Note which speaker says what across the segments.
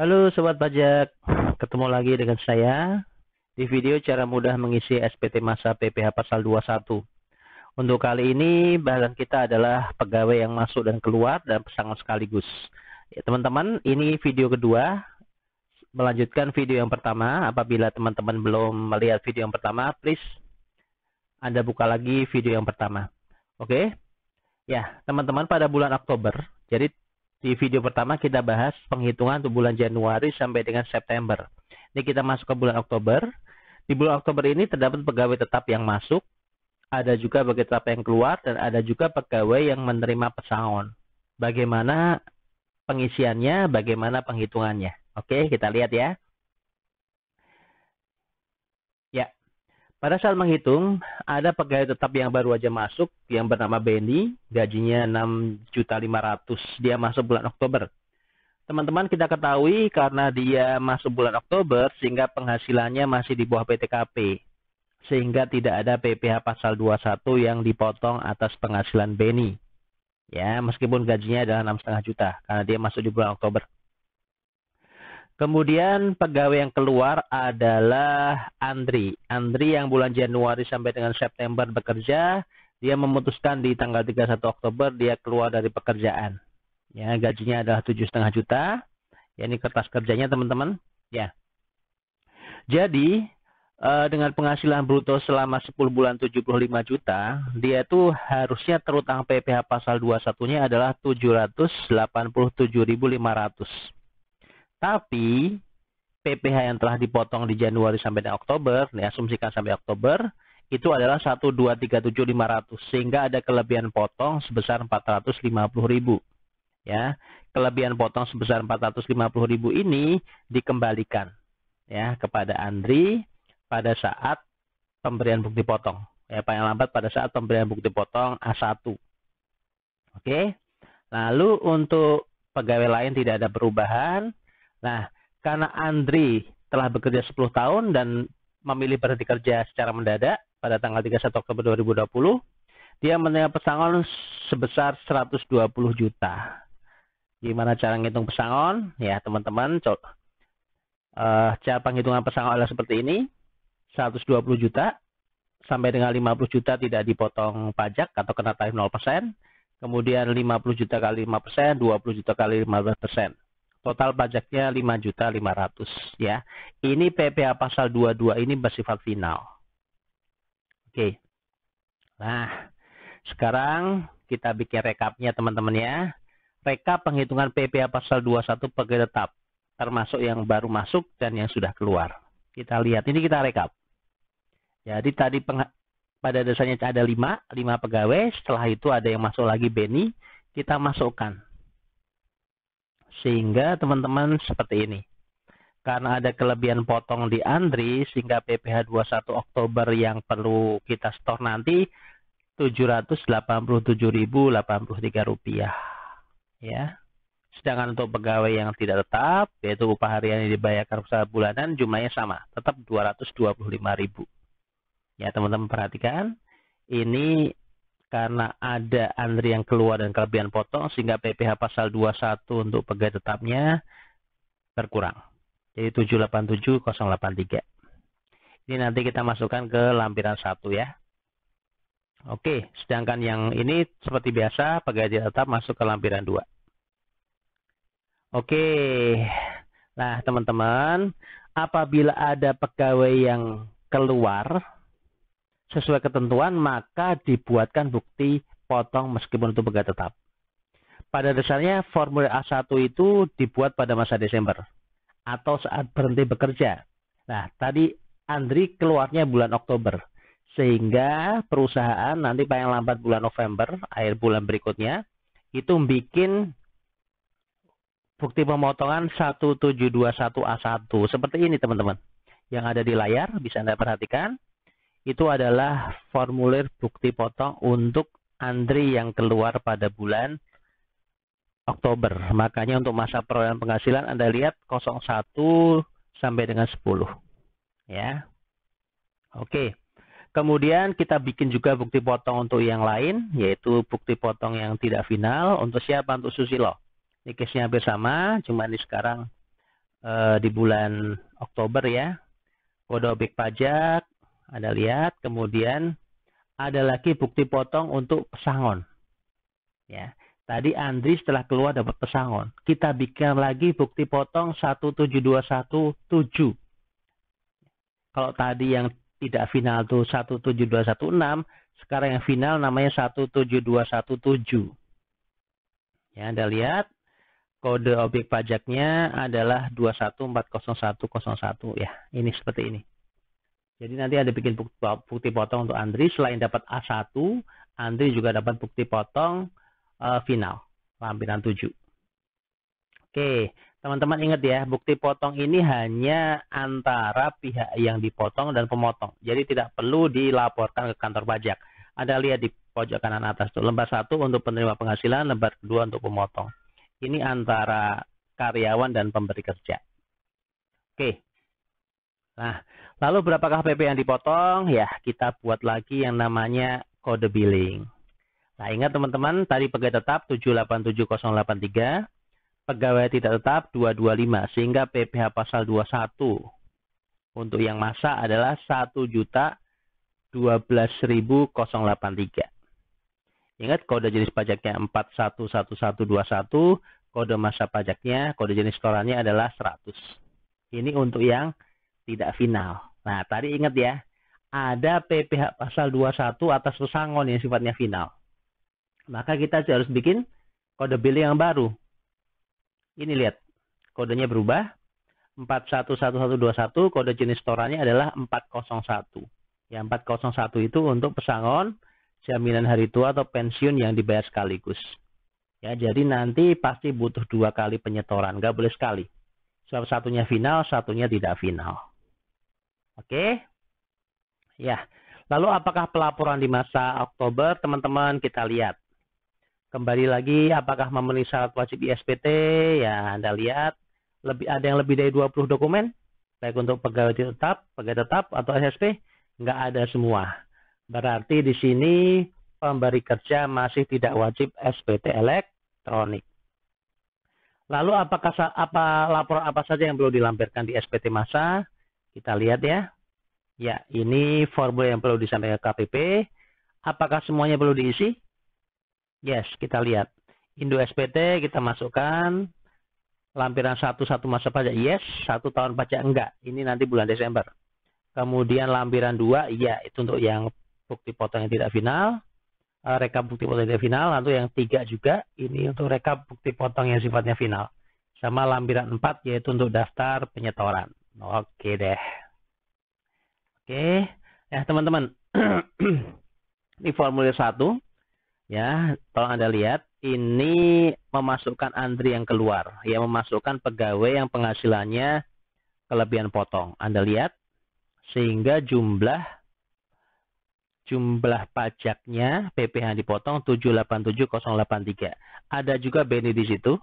Speaker 1: Halo Sobat Pajak, ketemu lagi dengan saya di video cara mudah mengisi SPT Masa PPh Pasal 21. Untuk kali ini bahasan kita adalah pegawai yang masuk dan keluar dan pesangon sekaligus. Ya, teman-teman, ini video kedua, melanjutkan video yang pertama. Apabila teman-teman belum melihat video yang pertama, please Anda buka lagi video yang pertama. Oke? Ya, teman-teman, pada bulan Oktober, jadi di video pertama kita bahas penghitungan untuk bulan Januari sampai dengan September. Ini kita masuk ke bulan Oktober. Di bulan Oktober ini terdapat pegawai tetap yang masuk, ada juga pegawai tetap yang keluar, dan ada juga pegawai yang menerima pesangon. Bagaimana pengisiannya, bagaimana penghitungannya. Oke, kita lihat ya. Ya, pada saat menghitung, ada pegawai tetap yang baru aja masuk, yang bernama Benny, gajinya 6.500.000. Dia masuk bulan Oktober. Teman-teman, kita ketahui karena dia masuk bulan Oktober, sehingga penghasilannya masih di bawah PTKP. Sehingga tidak ada PPh Pasal 21 yang dipotong atas penghasilan Benny. Ya, meskipun gajinya adalah 6,5 juta, karena dia masuk di bulan Oktober. Kemudian pegawai yang keluar adalah Andri. Andri yang bulan Januari sampai dengan September bekerja, dia memutuskan di tanggal 31 Oktober dia keluar dari pekerjaan. Ya, gajinya adalah 7,5 juta. Ya, ini kertas kerjanya teman-teman. Ya. Jadi, dengan penghasilan bruto selama 10 bulan 75 juta, dia tuh harusnya terutang PPh Pasal 21-nya adalah 787.500. Tapi PPh yang telah dipotong di Januari sampai dengan Oktober, diasumsikan sampai Oktober, itu adalah 1,237.500, sehingga ada kelebihan potong sebesar 450.000. Ya, kelebihan potong sebesar 450.000 ini dikembalikan ya kepada Andri pada saat pemberian bukti potong. Ya, paling lambat pada saat pemberian bukti potong A1. Oke. Lalu untuk pegawai lain tidak ada perubahan. Nah, karena Andri telah bekerja 10 tahun dan memilih berhenti kerja secara mendadak pada tanggal 31 Oktober 2020, dia menerima pesangon sebesar 120 juta. Gimana cara ngitung pesangon? Ya, teman-teman, cara penghitungan pesangon adalah seperti ini. 120 juta sampai dengan 50 juta tidak dipotong pajak atau kena tarif 0%. Kemudian 50 juta kali 5%, 20 juta kali 15%. Total pajaknya 5.500.000 ya. Ini PPh Pasal 22 ini bersifat final. Oke. Nah, sekarang kita bikin rekapnya teman-teman ya. Rekap penghitungan PPh Pasal 21 pegawai tetap, termasuk yang baru masuk dan yang sudah keluar. Kita lihat, ini kita rekap. Jadi tadi pada dasarnya ada 5 pegawai, setelah itu ada yang masuk lagi Benny, kita masukkan. Sehingga teman-teman seperti ini. Karena ada kelebihan potong di Andri, sehingga PPh 21 Oktober yang perlu kita store nanti Rp787.083. Ya. Sedangkan untuk pegawai yang tidak tetap, yaitu upah harian yang dibayarkan secara bulanan, jumlahnya sama, tetap 225.000. Ya, teman-teman perhatikan, ini karena ada Andri yang keluar dan kelebihan potong, sehingga PPh Pasal 21 untuk pegawai tetapnya berkurang. Jadi 787.083. Ini nanti kita masukkan ke lampiran 1 ya. Oke, sedangkan yang ini seperti biasa, pegawai tetap masuk ke lampiran 2. Oke, nah teman-teman, apabila ada pegawai yang keluar sesuai ketentuan, maka dibuatkan bukti potong meskipun untuk pegawai tetap. Pada dasarnya formulir A1 itu dibuat pada masa Desember atau saat berhenti bekerja. Nah, tadi Andri keluarnya bulan Oktober, sehingga perusahaan nanti paling lambat bulan November, akhir bulan berikutnya, itu bikin bukti pemotongan 1721A1. Seperti ini teman-teman. Yang ada di layar, bisa Anda perhatikan. Itu adalah formulir bukti potong untuk Andri yang keluar pada bulan Oktober. Makanya untuk masa perolehan penghasilan Anda lihat 01 sampai dengan 10. Ya. Oke. Kemudian kita bikin juga bukti potong untuk yang lain, yaitu bukti potong yang tidak final. Untuk siapa? Untuk Susilo. Ini case-nya hampir sama, cuma ini sekarang di bulan Oktober ya. Kode objek pajak, Anda lihat, kemudian ada lagi bukti potong untuk pesangon. Ya. Tadi Andri setelah keluar dapat pesangon. Kita bikin lagi bukti potong 17217. Kalau tadi yang tidak final tuh 17216, sekarang yang final namanya 17217. Ya, Anda lihat kode objek pajaknya adalah 2140101 ya. Ini seperti ini. Jadi nanti ada bikin bukti potong untuk Andri. Selain dapat A1, Andri juga dapat bukti potong final, lampiran 7. Oke, teman-teman ingat ya, bukti potong ini hanya antara pihak yang dipotong dan pemotong. Jadi tidak perlu dilaporkan ke kantor pajak. Anda lihat di pojok kanan atas tuh, lembar 1 untuk penerima penghasilan, lembar 2 untuk pemotong. Ini antara karyawan dan pemberi kerja. Oke. Nah, lalu berapakah PP yang dipotong? Ya, kita buat lagi yang namanya kode billing. Nah, ingat teman-teman, tadi pegawai tetap 787083, pegawai tidak tetap 225, sehingga PPh pasal 21 untuk yang masa adalah 1.012.083. Ingat, kode jenis pajaknya 411121, kode masa pajaknya, kode jenis setorannya adalah 100. Ini untuk yang tidak final. Nah, tadi ingat ya, ada PPh pasal 21 atas pesangon yang sifatnya final. Maka kita harus bikin kode billing yang baru. Ini lihat, kodenya berubah. 411121, kode jenis setorannya adalah 401. Ya, 401 itu untuk pesangon, jaminan hari tua atau pensiun yang dibayar sekaligus. Ya, jadi nanti pasti butuh 2 kali penyetoran, nggak boleh sekali. Sebab satunya final, satunya tidak final. Oke? Ya. Lalu apakah pelaporan di masa Oktober, teman-teman, kita lihat. Kembali lagi, apakah memenuhi syarat wajib ISPT? Ya, Anda lihat, ada yang lebih dari 20 dokumen, baik untuk pegawai tetap, atau SSP, nggak ada semua. Berarti di sini pemberi kerja masih tidak wajib SPT elektronik. Lalu laporan apa saja yang perlu dilampirkan di SPT masa? Kita lihat ya. Ya, ini formulir yang perlu disampaikan ke KPP. Apakah semuanya perlu diisi? Yes, kita lihat. Indo SPT kita masukkan. Lampiran 1 masa pajak, yes. 1 tahun pajak, enggak. Ini nanti bulan Desember. Kemudian lampiran 2, iya. Itu untuk yang bukti potong yang tidak final. Rekap bukti potong yang tidak final. Lalu yang 3 juga. Ini untuk rekap bukti potong yang sifatnya final. Sama lampiran 4, yaitu untuk daftar penyetoran. Oke deh. Oke. Ya, teman-teman. Ini formulir 1. Ya, tolong Anda lihat, ini memasukkan Andri yang keluar, ya, memasukkan pegawai yang penghasilannya kelebihan potong. Anda lihat, sehingga jumlah pajaknya PPh yang dipotong 787.083. Ada juga Beni di situ.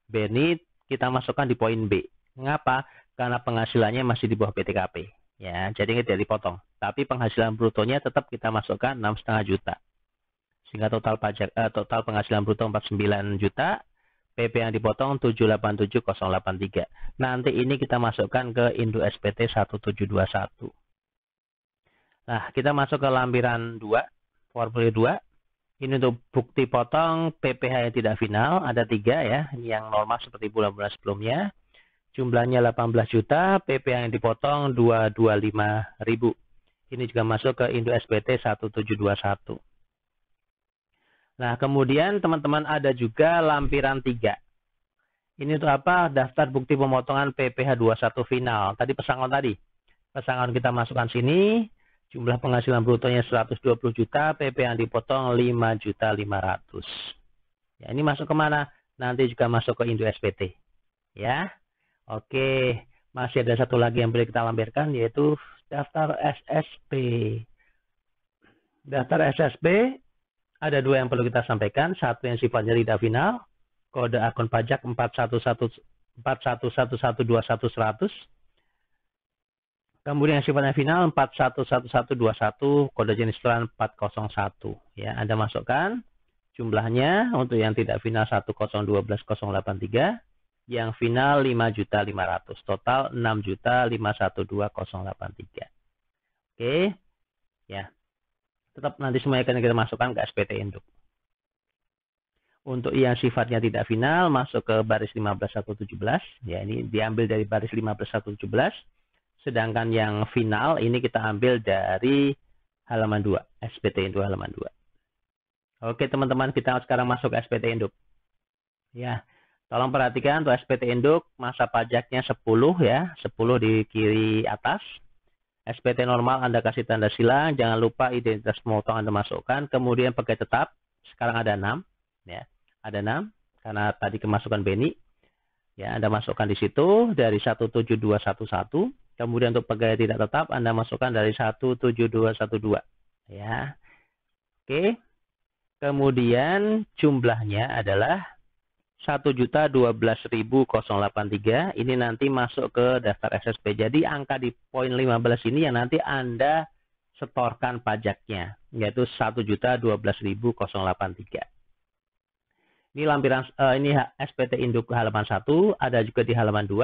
Speaker 1: Beni kita masukkan di poin B. Mengapa? Karena penghasilannya masih di bawah PTKP. Ya, jadi tidak dipotong. Tapi penghasilan brutonya tetap kita masukkan 6,5 juta. Sehingga total penghasilan bruto 49 juta, PP yang dipotong 787.083. Nanti ini kita masukkan ke Indo SPT 1721. Nah, kita masuk ke lampiran 2, formulir 2. Ini untuk bukti potong PPh yang tidak final, ada 3 ya, ini yang normal seperti bulan-bulan sebelumnya. Jumlahnya 18 juta, PP yang dipotong 225.000. Ini juga masuk ke Indo SPT 1721. Nah, kemudian teman-teman ada juga lampiran 3. Ini untuk apa? Daftar bukti pemotongan PPh 21 final. Tadi pesangon tadi. Pesangon kita masukkan sini. Jumlah penghasilan brutonya 120 juta, PP yang dipotong 5.500.000. Ya, ini masuk kemana? Nanti juga masuk ke Indo SPT. Ya. Oke. Masih ada satu lagi yang boleh kita lampirkan, yaitu daftar SSP. Daftar SSP. Ada 2 yang perlu kita sampaikan. Satu yang sifatnya tidak final. Kode akun pajak 41112100. Kemudian yang sifatnya final 411121. Kode jenis setoran 401. Ya, Anda masukkan. Jumlahnya untuk yang tidak final 1012083. yang final 5.500.000, total 6.512.083. Oke, ya. Tetap nanti semuanya akan kita masukkan ke SPT induk. Untuk yang sifatnya tidak final masuk ke baris 15.117, ya ini diambil dari baris 15.117. Sedangkan yang final ini kita ambil dari halaman 2, SPT induk halaman 2. Oke teman-teman, kita sekarang masuk ke SPT induk. Ya, tolong perhatikan untuk SPT induk masa pajaknya 10 ya, 10 di kiri atas. SPT normal Anda kasih tanda silang, jangan lupa identitas pemotong Anda masukkan, kemudian pegawai tetap, sekarang ada 6, ya. Ada 6, karena tadi kemasukan Beni. Ya, Anda masukkan di situ dari 17211. Kemudian untuk pegawai tidak tetap, Anda masukkan dari 17212. Ya. Oke. Kemudian jumlahnya adalah 1.012.083. Ini nanti masuk ke daftar SSP. Jadi angka di poin 15 ini yang nanti Anda setorkan pajaknya, yaitu 1.012.083. Ini lampiran ini SPT induk halaman 1, ada juga di halaman 2.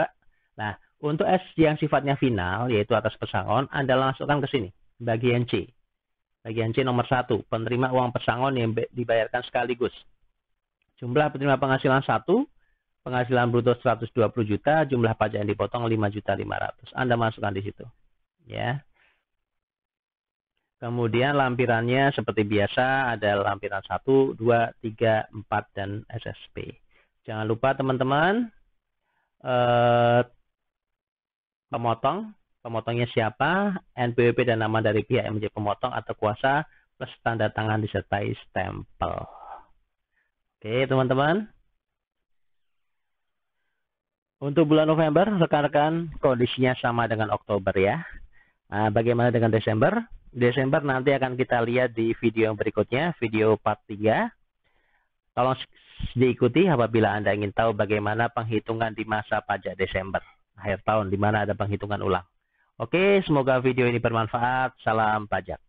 Speaker 1: Nah, untuk yang sifatnya final yaitu atas pesangon, Anda masukkan ke sini, bagian C. Bagian C nomor 1, penerima uang pesangon yang dibayarkan sekaligus. Jumlah penerima penghasilan 1, penghasilan bruto 120 juta, jumlah pajak yang dipotong 5.500.000. Anda masukkan di situ. Ya. Kemudian lampirannya seperti biasa ada lampiran 1, 2, 3, 4, dan SSP. Jangan lupa teman-teman, pemotongnya siapa, NPWP dan nama dari pihak yang menjadi pemotong atau kuasa, plus tanda tangan disertai stempel. Oke teman-teman. Untuk bulan November, rekan-rekan kondisinya sama dengan Oktober ya. Nah, bagaimana dengan Desember? Desember nanti akan kita lihat di video yang berikutnya, video part 3. Tolong diikuti apabila Anda ingin tahu bagaimana penghitungan di masa pajak Desember, akhir tahun, di mana ada penghitungan ulang. Oke, semoga video ini bermanfaat. Salam pajak.